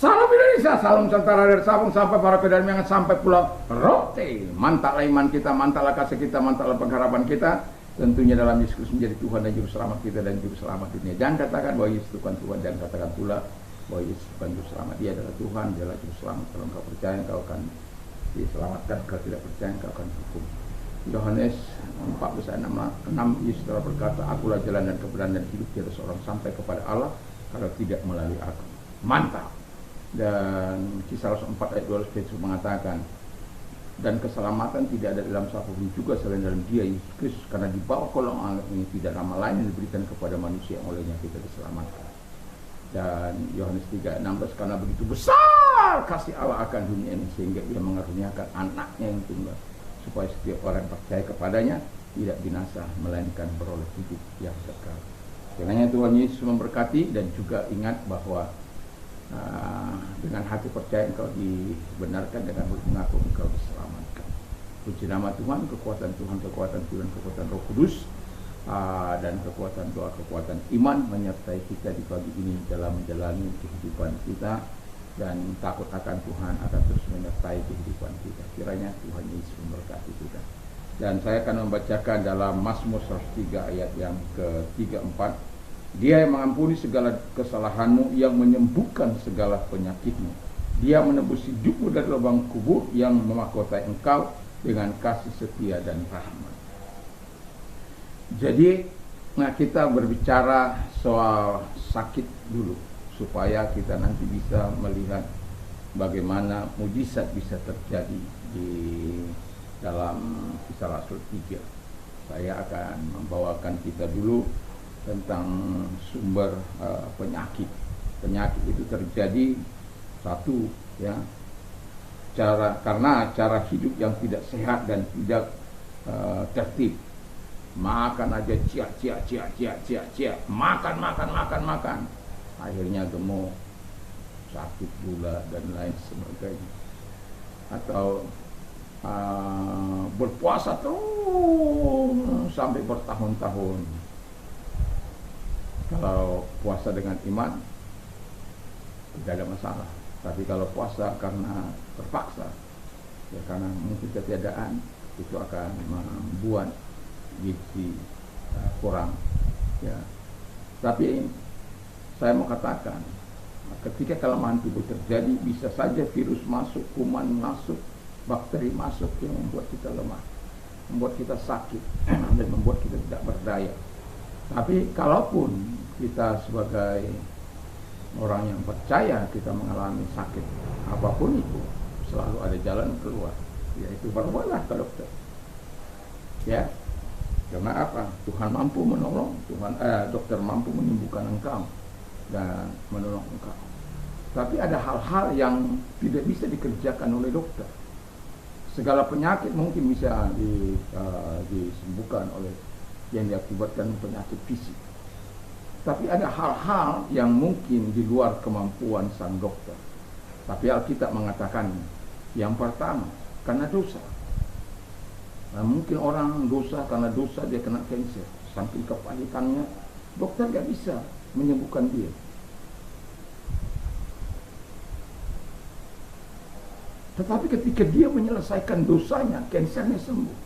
Salam Indonesia, salam Nusantara dari Sabang sampai para pedal mengat sampai Pulau Rote. Mantaplah iman kita, mantaplah kasih kita, mantaplah pengharapan kita. Tentunya dalam Yesus menjadi Tuhan dan Juru Selamat kita dan Juru Selamat dunia. Jangan katakan bahwa Yesus bukan Tuhan, jangan katakan pula bahwa Yesus bukan Juru Selamat. Dia adalah Tuhan, dia adalah Juru Selamat. Kalau engkau percaya, engkau akan diselamatkan. Kalau tidak percaya, engkau akan hukum. Yohanes 14:6 Yesus telah berkata, akulah jalan dan kebenaran dan hidup, tiada seorang sampai kepada Allah kalau tidak melalui aku. Mantap. Dan Kisah 4 ayat 12 Yesus mengatakan, dan keselamatan tidak ada dalam siapapun juga selain dalam Dia Yesus Kristus, karena di bawah kolong langit ini tidak nama lain yang diberikan kepada manusia yang olehnya kita diselamatkan. Dan Yohanes 3:16, karena begitu besar kasih Allah akan dunia ini sehingga Ia mengaruniakan anaknya yang tunggal, supaya setiap orang yang percaya kepadanya tidak binasa melainkan beroleh hidup yang kekal. Kiranya Tuhan Yesus memberkati, dan juga ingat bahwa dengan hati percaya engkau dibenarkan, dengan mulut mengaku engkau diselamatkan. Puji nama Tuhan, kekuatan Tuhan, kekuatan Roh Kudus, dan kekuatan doa, kekuatan iman menyertai kita di pagi ini dalam menjalani kehidupan kita, dan takut akan Tuhan akan terus menyertai kehidupan kita. Kiranya Tuhan Yesus memberkati kita. Dan saya akan membacakan dalam Mazmur 103 ayat yang ke-3-4. Dia yang mengampuni segala kesalahanmu, yang menyembuhkan segala penyakitmu. Dia menebus hidupmu dari lubang kubur, yang memahkotai engkau dengan kasih setia dan rahmat. Jadi, kita berbicara soal sakit dulu, supaya kita nanti bisa melihat bagaimana mujizat bisa terjadi di dalam Kisah Rasul 3. Saya akan membawakan kita dulu tentang sumber penyakit. Penyakit itu terjadi satu, ya, karena cara hidup yang tidak sehat dan tidak tertib. Makan aja makan. Akhirnya gemuk, sakit gula dan lain sebagainya. Atau berpuasa terus sampai bertahun-tahun. Kalau puasa dengan iman tidak ada masalah. Tapi kalau puasa karena terpaksa, ya karena mungkin ketiadaan, itu akan membuat gizi kurang. Ya. Tapi saya mau katakan, ketika kelemahan tubuh terjadi, bisa saja virus masuk, kuman masuk, bakteri masuk yang membuat kita lemah, membuat kita sakit, dan membuat kita tidak berdaya. Tapi kalaupun kita sebagai orang yang percaya, kita mengalami sakit apapun itu, selalu ada jalan keluar, yaitu berbuatlah ke dokter. Ya, karena apa? Tuhan mampu menolong, dokter mampu menyembuhkan engkau dan menolong engkau. Tapi ada hal-hal yang tidak bisa dikerjakan oleh dokter. Segala penyakit mungkin bisa disembuhkan oleh yang diakibatkan penyakit fisik. Tapi ada hal-hal yang mungkin di luar kemampuan sang dokter. Tapi Alkitab mengatakan, yang pertama, karena dosa. Nah, mungkin orang dosa, karena dosa dia kena kanker. Saking kepahitannya, dokter gak bisa menyembuhkan dia. Tetapi ketika dia menyelesaikan dosanya, kansernya sembuh.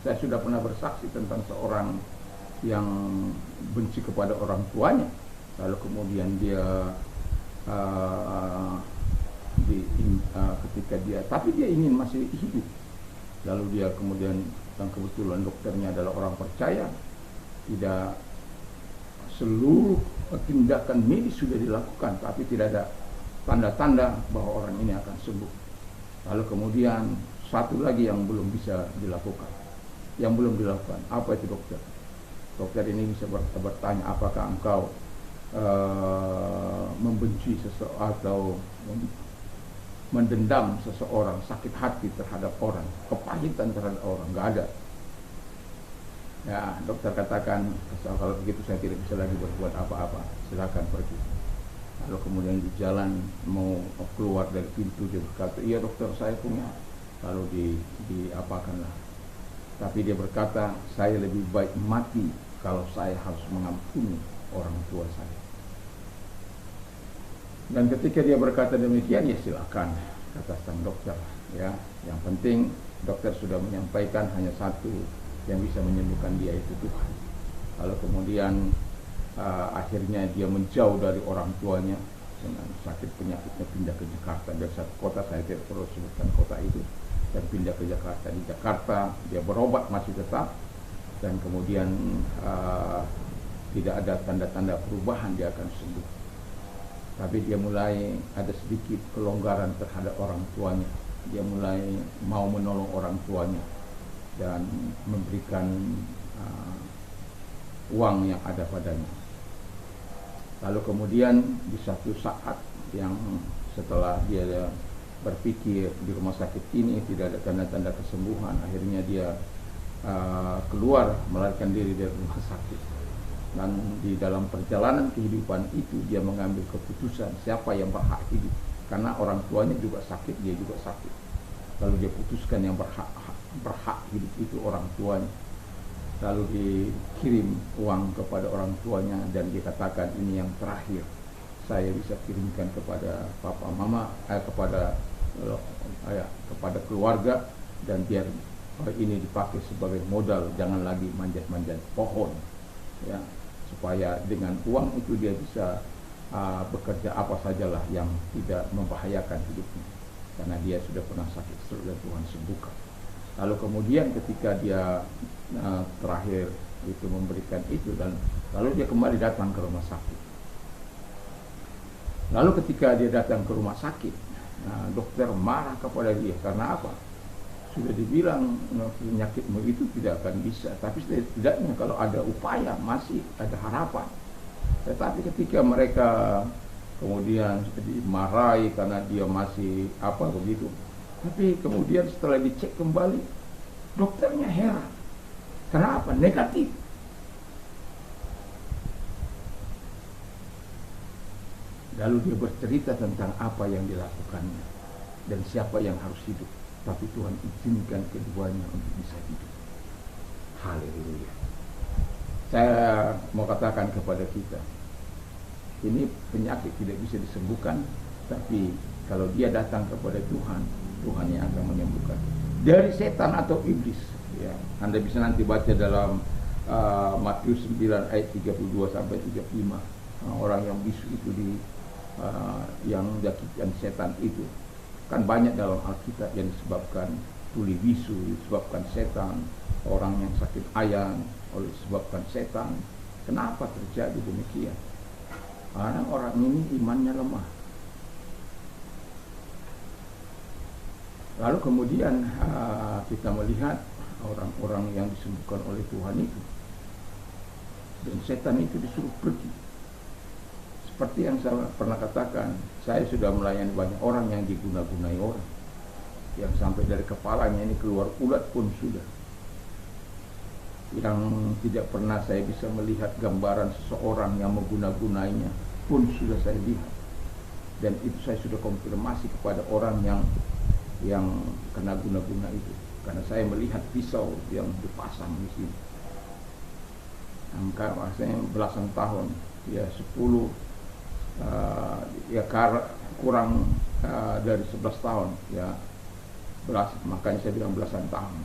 Saya sudah pernah bersaksi tentang seorang yang benci kepada orang tuanya, lalu kemudian dia ketika dia ingin masih hidup, lalu dia kemudian, dan kebetulan dokternya adalah orang percaya, tidak seluruh tindakan medis sudah dilakukan, tapi tidak ada tanda-tanda bahwa orang ini akan sembuh. Lalu kemudian satu lagi yang belum bisa dilakukan, apa itu dokter? Dokter ini bisa bertanya, apakah engkau membenci seseorang atau mendendam seseorang, sakit hati terhadap orang, kepahitan terhadap orang? Nggak ada. Ya, dokter katakan, kalau begitu saya tidak bisa lagi berbuat apa-apa, silakan pergi. Lalu kemudian di jalan mau keluar dari pintu, dia berkata, iya dokter, saya punya. Lalu diapakanlah. Tapi dia berkata, saya lebih baik mati kalau saya harus mengampuni orang tua saya. Dan ketika dia berkata demikian, ya silakan, kata sang dokter. Ya, yang penting dokter sudah menyampaikan hanya satu yang bisa menyembuhkan dia, itu Tuhan. Lalu kemudian akhirnya dia menjauh dari orang tuanya dengan sakit penyakitnya, pindah ke Jakarta. Dari satu kota, saya tidak perlu sebutkan kota itu, dan pindah ke Jakarta. Di Jakarta dia berobat masih tetap, dan kemudian tidak ada tanda-tanda perubahan dia akan sembuh. Tapi dia mulai ada sedikit kelonggaran terhadap orang tuanya. Dia mulai mau menolong orang tuanya dan memberikan uang yang ada padanya. Lalu kemudian di satu saat yang setelah dia berpikir di rumah sakit ini tidak ada tanda-tanda kesembuhan, akhirnya dia keluar melarikan diri dari rumah sakit. Dan di dalam perjalanan kehidupan itu dia mengambil keputusan siapa yang berhak hidup, karena orang tuanya juga sakit, dia juga sakit. Lalu dia putuskan yang berhak hidup itu orang tuanya. Lalu dikirim uang kepada orang tuanya dan dia katakan, ini yang terakhir saya bisa kirimkan kepada papa mama, kepada keluarga, dan biar ini dipakai sebagai modal, jangan lagi manjat-manjat pohon, ya, supaya dengan uang itu dia bisa bekerja apa sajalah yang tidak membahayakan hidupnya, karena dia sudah pernah sakit stroke dan Tuhan sembuhkan. Lalu kemudian ketika dia terakhir itu memberikan itu, dan lalu dia kembali datang ke rumah sakit. Lalu ketika dia datang ke rumah sakit, dokter marah kepada dia, karena apa? Sudah dibilang penyakitmu itu tidak akan bisa, tapi setidaknya kalau ada upaya masih ada harapan. Tetapi ketika mereka kemudian dimarahi karena dia masih begitu, tapi kemudian setelah dicek kembali, dokternya heran. Kenapa? Negatif. Lalu dia bercerita tentang apa yang dilakukannya dan siapa yang harus hidup. Tapi Tuhan izinkan keduanya untuk bisa hidup. Haleluya. Saya mau katakan kepada kita, ini penyakit tidak bisa disembuhkan, tapi kalau dia datang kepada Tuhan, Tuhan yang akan menyembuhkan. Dari setan atau iblis, ya. Anda bisa nanti baca dalam Matius 9 ayat 32 sampai 35. Orang yang bisu itu yang diakitkan setan itu. Kan banyak dalam Alkitab yang disebabkan tuli bisu, disebabkan setan. Orang yang sakit ayan disebabkan setan. Kenapa terjadi demikian? Karena orang ini imannya lemah. Lalu kemudian kita melihat orang-orang yang disembuhkan oleh Tuhan itu, dan setan itu disuruh pergi. Seperti yang saya pernah katakan, saya sudah melayani banyak orang yang diguna-gunai orang, yang sampai dari kepalanya ini keluar ulat pun sudah. Yang tidak pernah saya bisa melihat gambaran seseorang yang mengguna-gunainya pun sudah saya lihat. Dan itu saya sudah konfirmasi kepada orang yang kena guna-guna itu, karena saya melihat pisau yang dipasang di sini. Angka maksudnya belasan tahun, ya 10 kurang dari 11 tahun, ya makanya saya bilang belasan tahun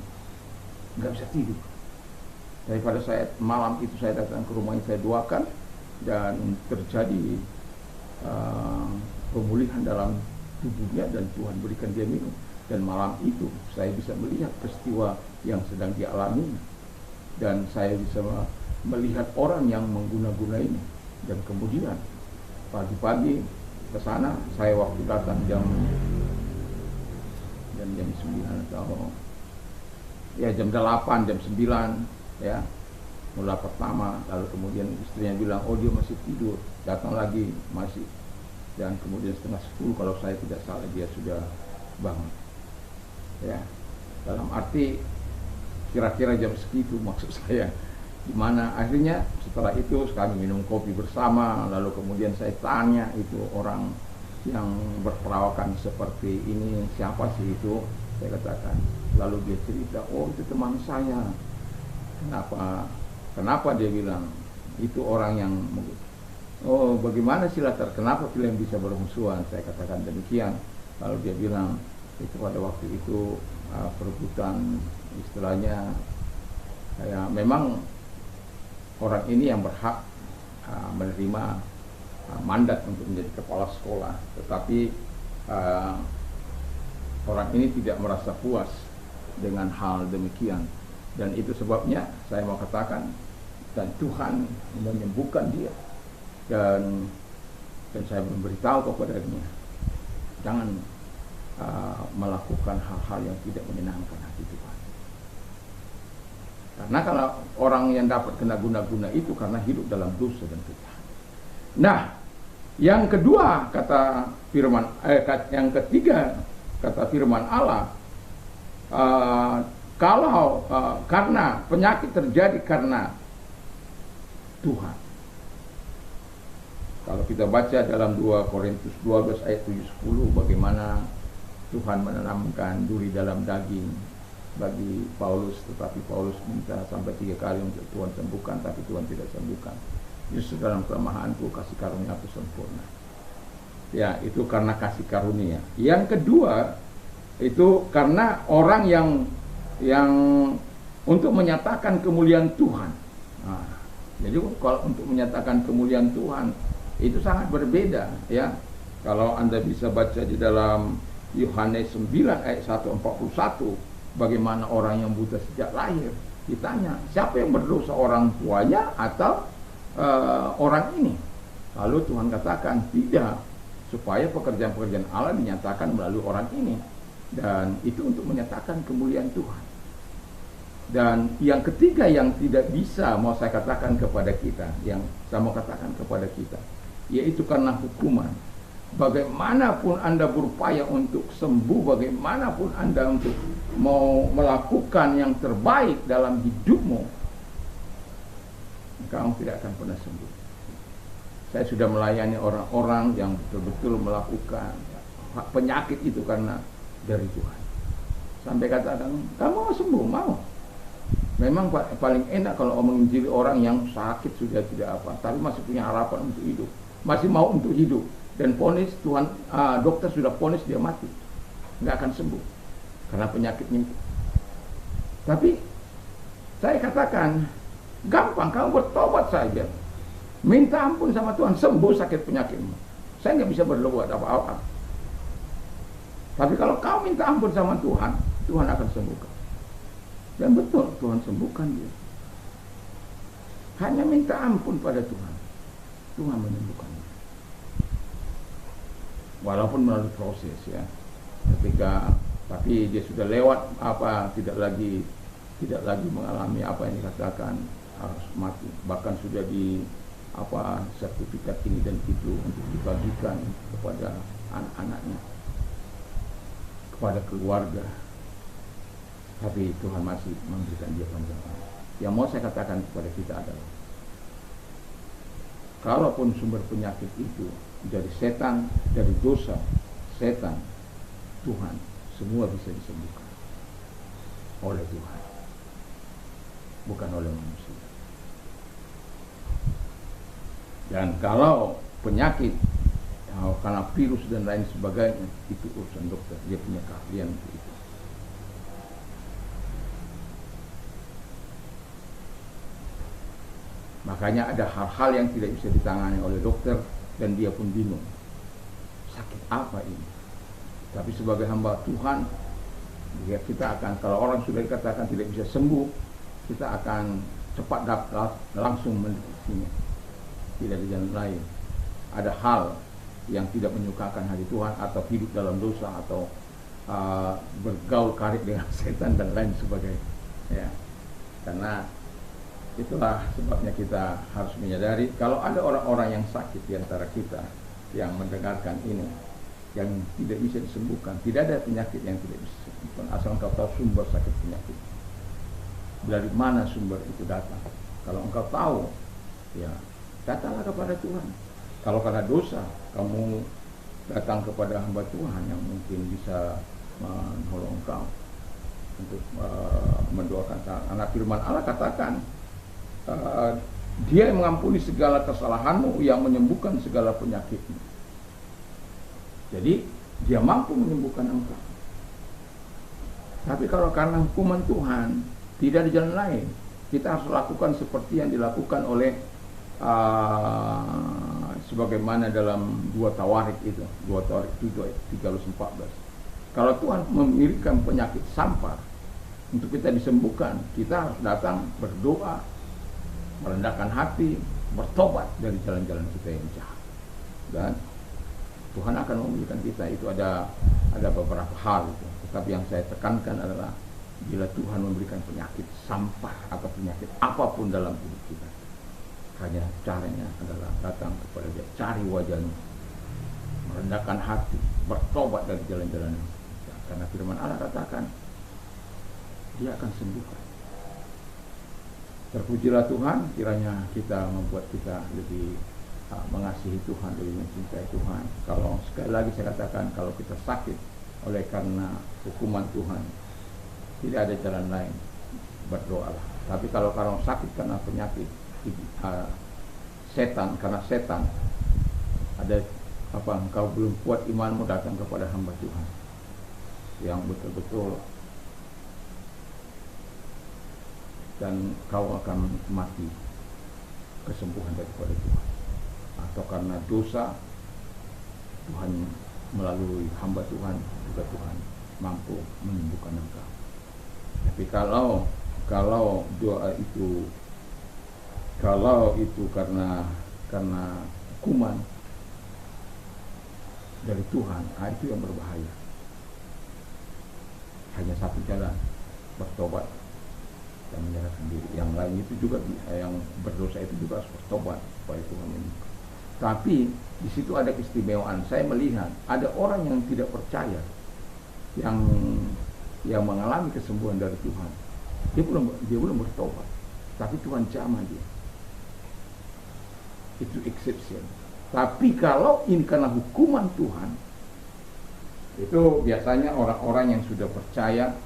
nggak bisa tidur. Daripada malam itu saya datang ke rumahnya, saya doakan dan terjadi pemulihan dalam tubuhnya dan Tuhan berikan dia minum. Dan malam itu saya bisa melihat peristiwa yang sedang dialami, dan saya bisa melihat orang yang mengguna-gunainya. Dan kemudian pagi-pagi ke sana, saya waktu datang jam 9 atau jam 8, jam 9, ya, mulai pertama. Lalu kemudian istrinya bilang, oh dia masih tidur. Datang lagi masih, dan kemudian setengah 10 kalau saya tidak salah dia sudah bangun, ya, dalam arti kira-kira jam segitu maksud saya. Dimana akhirnya setelah itu kami minum kopi bersama. Lalu kemudian saya tanya itu orang yang berperawakan seperti ini, siapa sih itu? Saya katakan. Lalu dia cerita, oh itu teman saya. Kenapa dia bilang itu orang yang oh bagaimana sih latar kenapa kalian bisa bermusuhan? Saya katakan demikian. Lalu dia bilang, itu pada waktu itu perebutan istilahnya, ya memang orang ini yang berhak menerima mandat untuk menjadi kepala sekolah, tetapi orang ini tidak merasa puas dengan hal demikian, dan itu sebabnya saya mau katakan, dan Tuhan menyembuhkan dia, dan saya memberitahu kepadanya, jangan melakukan hal-hal yang tidak menyenangkan hati Tuhan. Karena kalau orang yang dapat kena guna-guna itu karena hidup dalam dosa dan kejahatan. Nah, yang kedua kata firman, yang ketiga kata firman Allah, kalau karena penyakit terjadi karena Tuhan. Kalau kita baca dalam 2 Korintus 12 ayat 7-10, bagaimana Tuhan menanamkan duri dalam daging bagi Paulus, tetapi Paulus minta sampai 3 kali untuk Tuhan sembuhkan, tapi Tuhan tidak sembuhkan. Justru dalam kelemahanku kasih karunia aku sempurna. Ya, itu karena kasih karunia. Yang kedua, itu karena orang yang untuk menyatakan kemuliaan Tuhan. Nah, jadi kalau untuk menyatakan kemuliaan Tuhan itu sangat berbeda, ya. Kalau Anda bisa baca di dalam Yohanes 9 ayat 1:41, bagaimana orang yang buta sejak lahir ditanya, siapa yang berdosa, orang tuanya atau orang ini? Lalu Tuhan katakan, tidak, supaya pekerjaan-pekerjaan Allah dinyatakan melalui orang ini, dan itu untuk menyatakan kemuliaan Tuhan. Dan yang ketiga yang tidak bisa mau saya katakan kepada kita, yang saya mau katakan kepada kita, yaitu karena hukuman. Bagaimanapun Anda berupaya untuk sembuh, bagaimanapun Anda untuk mau melakukan yang terbaik dalam hidupmu, kamu tidak akan pernah sembuh. Saya sudah melayani orang-orang yang betul-betul melakukan penyakit itu karena dari Tuhan. Sampai katakan, kamu mau sembuh? Mau. Memang paling enak kalau menginjili orang yang sakit sudah tidak apa, tapi masih punya harapan untuk hidup, masih mau untuk hidup. Dan ponis Tuhan, dokter sudah ponis dia mati, nggak akan sembuh karena penyakitnya. Tapi saya katakan, gampang, kamu bertobat saja, minta ampun sama Tuhan, sembuh sakit penyakitmu. Saya nggak bisa berbuat apa-apa. Tapi kalau kau minta ampun sama Tuhan, Tuhan akan sembuhkan. Dan betul, Tuhan sembuhkan dia. Hanya minta ampun pada Tuhan, Tuhan menyembuhkan. Walaupun melalui proses, ya, tapi dia sudah lewat tidak lagi mengalami apa yang dikatakan harus mati, bahkan sudah di sertifikat ini dan itu untuk dibagikan kepada anak-anaknya, kepada keluarga. Tapi Tuhan masih memberikan dia panjang umur. Yang mau saya katakan kepada kita adalah, kalaupun sumber penyakit itu dari setan, dari dosa, setan, Tuhan, semua bisa disembuhkan oleh Tuhan, bukan oleh manusia. Dan kalau penyakit karena virus dan lain sebagainya, itu urusan dokter, dia punya keahlian untuk itu. Makanya ada hal-hal yang tidak bisa ditangani oleh dokter, dan dia pun bingung, sakit apa ini? Tapi sebagai hamba Tuhan, ya kita akan, kalau orang sudah dikatakan tidak bisa sembuh, kita akan cepat langsung mendekatinya. Tidak ada jalan lain. Ada hal yang tidak menyukakan hati Tuhan, atau hidup dalam dosa, atau bergaul karib dengan setan dan lain sebagainya, ya. Karena itulah sebabnya kita harus menyadari, kalau ada orang-orang yang sakit di antara kita yang mendengarkan ini, yang tidak bisa disembuhkan, tidak ada penyakit yang tidak bisa disembuhkan, asal engkau tahu sumber sakit penyakit, dari mana sumber itu datang. Kalau engkau tahu, ya datanglah kepada Tuhan. Kalau karena dosa kamu datang kepada hamba Tuhan yang mungkin bisa menolong engkau untuk mendoakan. Anak firman Allah katakan, Dia yang mengampuni segala kesalahanmu, yang menyembuhkan segala penyakitmu. Jadi dia mampu menyembuhkan engkau. Tapi kalau karena hukuman Tuhan, tidak ada jalan lain. Kita harus lakukan seperti yang dilakukan oleh sebagaimana dalam 2 Tawarik itu, 2 Tawarik 13-14. Kalau Tuhan memberikan penyakit sampar untuk kita disembuhkan, kita harus datang berdoa, merendahkan hati, bertobat dari jalan-jalan kita yang jahat. Dan Tuhan akan memberikan kita. Itu ada beberapa hal itu. Tetapi yang saya tekankan adalah bila Tuhan memberikan penyakit sampar atau penyakit apapun dalam hidup kita, hanya caranya adalah datang kepada Dia, cari wajahnya, merendahkan hati, bertobat dari jalan-jalan. Karena firman Allah katakan Dia akan sembuhkan. Terpujilah Tuhan, kiranya kita membuat kita lebih mengasihi Tuhan, lebih mencintai Tuhan. Kalau sekali lagi saya katakan, kalau kita sakit oleh karena hukuman Tuhan, tidak ada jalan lain, berdoalah. Tapi kalau sakit karena penyakit setan, karena setan, ada engkau belum kuat imanmu, datang kepada hamba Tuhan yang betul-betul, dan kau akan mati kesembuhan daripada Tuhan. Atau karena dosa, Tuhan melalui hamba Tuhan juga Tuhan mampu menyembuhkan engkau. Tapi kalau doa itu, kalau itu karena hukuman dari Tuhan, itu yang berbahaya. Hanya satu jalan, bertobat dan menyerahkan diri. Yang lain itu juga, yang berdosa itu juga harus bertobat supaya Tuhan ini. Tapi di situ ada keistimewaan. Saya melihat ada orang yang tidak percaya, yang mengalami kesembuhan dari Tuhan. Dia belum bertobat, tapi Tuhan jamah dia. Itu exception. Tapi kalau ini karena hukuman Tuhan, itu biasanya orang-orang yang sudah percaya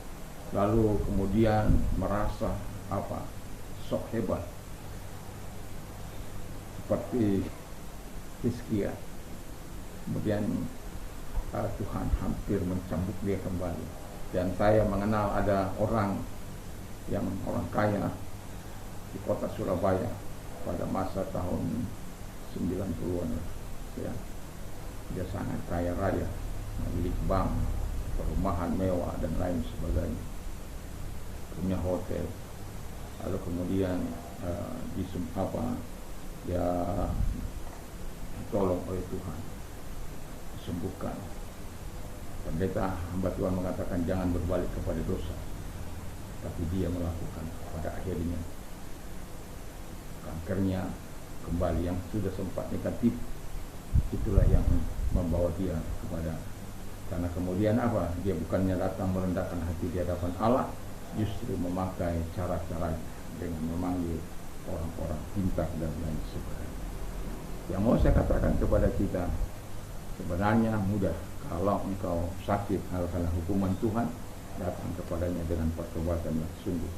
lalu kemudian merasa sok hebat, seperti Hizkia. Kemudian Tuhan hampir mencambuk dia kembali. Dan saya mengenal ada orang kaya di kota Surabaya pada masa tahun 90-an ya. Dia sangat kaya raya, memiliki bank, perumahan mewah dan lain sebagainya, punya hotel. Lalu kemudian dia ditolong oleh Tuhan, disembuhkan. Pendeta hamba Tuhan mengatakan jangan berbalik kepada dosa, tapi dia melakukan. Pada akhirnya kankernya kembali, yang sudah sempat negatif itulah yang membawa dia kepada, karena kemudian dia bukannya datang merendahkan hati di hadapan Allah, justru memakai cara-cara dengan memanggil orang-orang pintar dan lain sebagainya. Yang mau saya katakan kepada kita, sebenarnya mudah. Kalau engkau sakit karena hukuman Tuhan, datang kepadanya dengan pertobatan yang sungguh.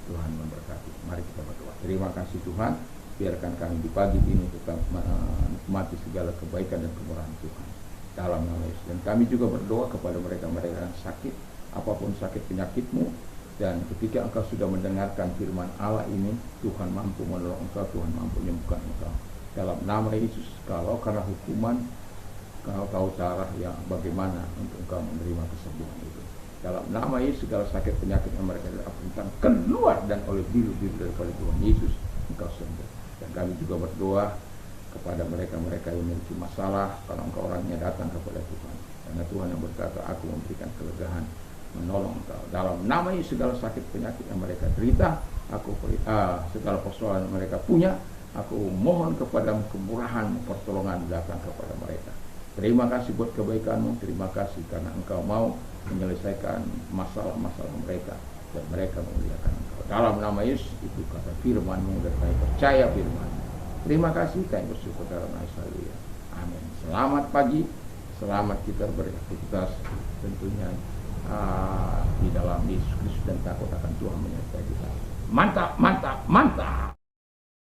Tuhan memberkati. Mari kita berdoa. Terima kasih Tuhan, biarkan kami di pagi ini tetap menikmati segala kebaikan dan kemurahan Tuhan dalam nama Yesus. Dan kami juga berdoa kepada mereka-mereka yang sakit, apapun sakit penyakitmu, dan ketika engkau sudah mendengarkan firman Allah ini, Tuhan mampu menolong engkau, Tuhan mampu menyembuhkan engkau. Dalam nama Yesus, kalau karena hukuman, kau tahu cara yang bagaimana untuk engkau menerima kesembuhan itu. Dalam nama Yesus, segala sakit penyakit yang mereka dapatkan keluar, dan oleh biru-biru daripada Tuhan Yesus engkau sembuh. Dan kami juga berdoa kepada mereka-mereka yang memiliki masalah, kalau engkau orangnya datang kepada Tuhan. Karena Tuhan yang berkata, aku memberikan kelegaan, menolong engkau. Dalam nama Yesus, segala sakit penyakit yang mereka derita, segala persoalan yang mereka punya, aku mohon kepadamu kemurahan, pertolongan datang kepada mereka. Terima kasih buat kebaikanmu, terima kasih karena engkau mau menyelesaikan masalah-masalah mereka, dan mereka memuliakan engkau. Dalam nama Yesus, itu kata firman-Mu, dan kami percaya firman-Mu. Terima kasih, kami bersyukur dalam nama Yesus. Amin. Selamat pagi, selamat kita beraktivitas tentunya di dalam Yesus Kristus, dan takut akan Tuhan menyertai kita. Mantap, mantap, mantap.